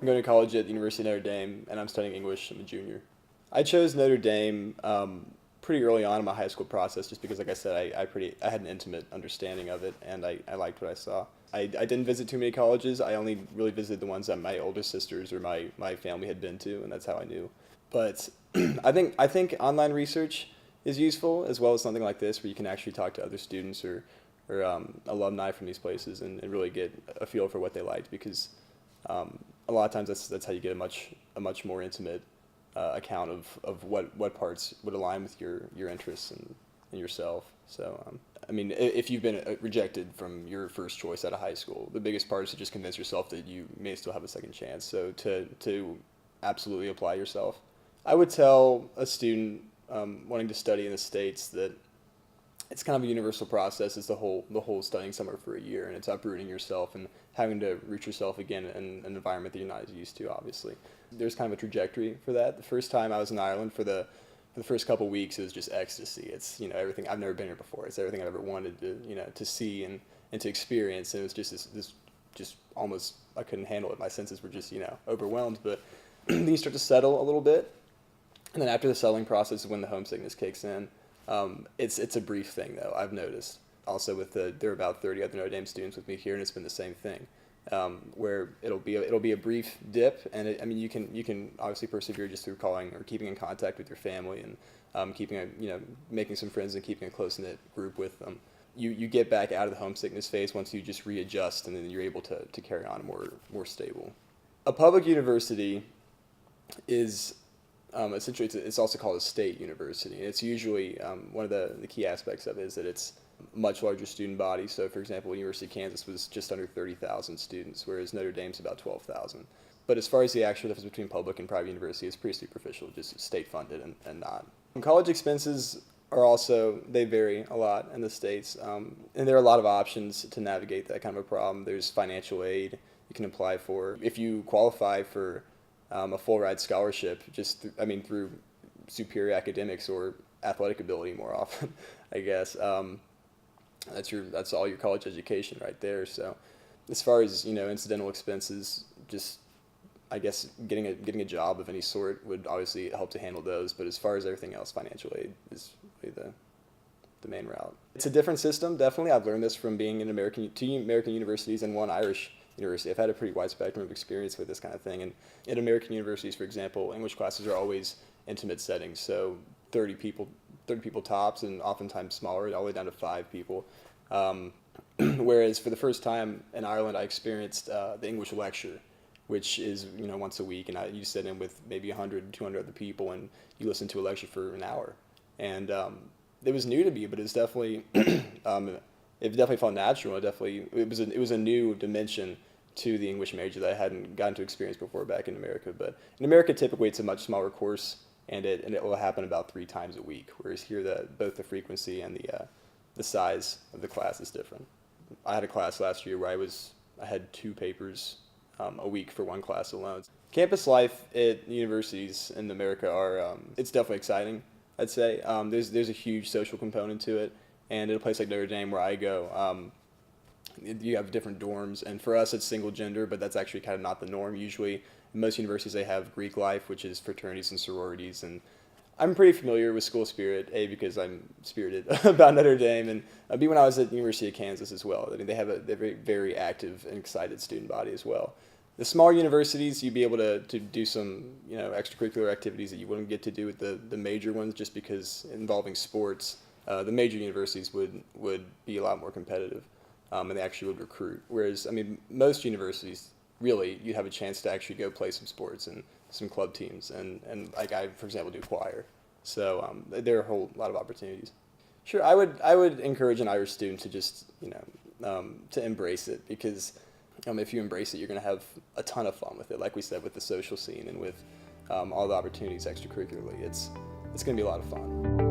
I'm going to college at the University of Notre Dame, and I'm studying English. I'm a junior. I chose Notre Dame pretty early on in my high school process, just because, like I said, I had an intimate understanding of it, and I liked what I saw. I didn't visit too many colleges. I only really visited the ones that my older sisters or my family had been to, and that's how I knew. But I think online research is useful, as well as something like this, where you can actually talk to other students or alumni from these places and really get a feel for what they liked, because a lot of times that's how you get a much more intimate account of what parts would align with your interests and yourself. So I mean, if you've been rejected from your first choice out of high school, the biggest part is to just convince yourself that you may still have a second chance. So to absolutely apply yourself. I would tell a student wanting to study in the States that it's kind of a universal process. It's the whole studying somewhere for a year, and it's uprooting yourself and having to root yourself again in an environment that you're not as used to. Obviously, there's kind of a trajectory for that. The first time I was in Ireland for the first couple of weeks, it was just ecstasy. It's everything. I've never been here before. It's everything I've ever wanted to see and to experience. And it was just this just almost, I couldn't handle it. My senses were just overwhelmed. But then you start to settle a little bit, and then after the settling process is when the homesickness kicks in. It's a brief thing, though, I've noticed. Also, there are about 30 other Notre Dame students with me here, and it's been the same thing, where it'll be a brief dip, and you can obviously persevere just through calling or keeping in contact with your family and making some friends and keeping a close knit group with them. You get back out of the homesickness phase once you just readjust, and then you're able to carry on more stable. A public university is essentially, it's also called a state university, and it's usually one of the key aspects of it is that it's a much larger student body. So, for example, University of Kansas was just under 30,000 students, whereas Notre Dame's about 12,000. But as far as the actual difference between public and private university, it's pretty superficial, just state-funded and not. College expenses are also, they vary a lot in the States, and there are a lot of options to navigate that kind of a problem. There's financial aid you can apply for. If you qualify for a full ride scholarship, through superior academics or athletic ability more often, I guess. That's all your college education right there. So, as far as incidental expenses, just I guess getting a job of any sort would obviously help to handle those. But as far as everything else, financial aid is really the main route. It's a different system, definitely. I've learned this from being in two American universities and one Irish university. I've had a pretty wide spectrum of experience with this kind of thing. And at American universities, for example, English classes are always intimate settings. So 30 people tops, and oftentimes smaller, all the way down to 5 people. Whereas for the first time in Ireland, I experienced the English lecture, which is once a week, and you sit in with maybe 100, 200 other people, and you listen to a lecture for an hour. And it was new to me, but it's definitely it definitely felt natural. It was a new dimension to the English major that I hadn't gotten to experience before back in America. But in America, typically it's a much smaller course, and it will happen about 3 times a week. Whereas here, both the frequency and the size of the class is different. I had a class last year where I had 2 papers a week for one class alone. Campus life at universities in America it's definitely exciting, I'd say. There's a huge social component to it. And at a place like Notre Dame where I go, you have different dorms. And for us, it's single gender, but that's actually kind of not the norm. Usually, in most universities, they have Greek life, which is fraternities and sororities. And I'm pretty familiar with school spirit, A, because I'm spirited about Notre Dame, and B, when I was at the University of Kansas as well. I mean, they have a very, very active and excited student body as well. The smaller universities, you'd be able to do some extracurricular activities that you wouldn't get to do with the major ones, just because involving sports. The major universities would be a lot more competitive, and they actually would recruit. Whereas, most universities, really, you'd have a chance to actually go play some sports and some club teams, and like I, for example, do choir. So there are a whole lot of opportunities. Sure, I would encourage an Irish student to just to embrace it, because if you embrace it, you're going to have a ton of fun with it. Like we said, with the social scene and with all the opportunities extracurricularly, it's going to be a lot of fun.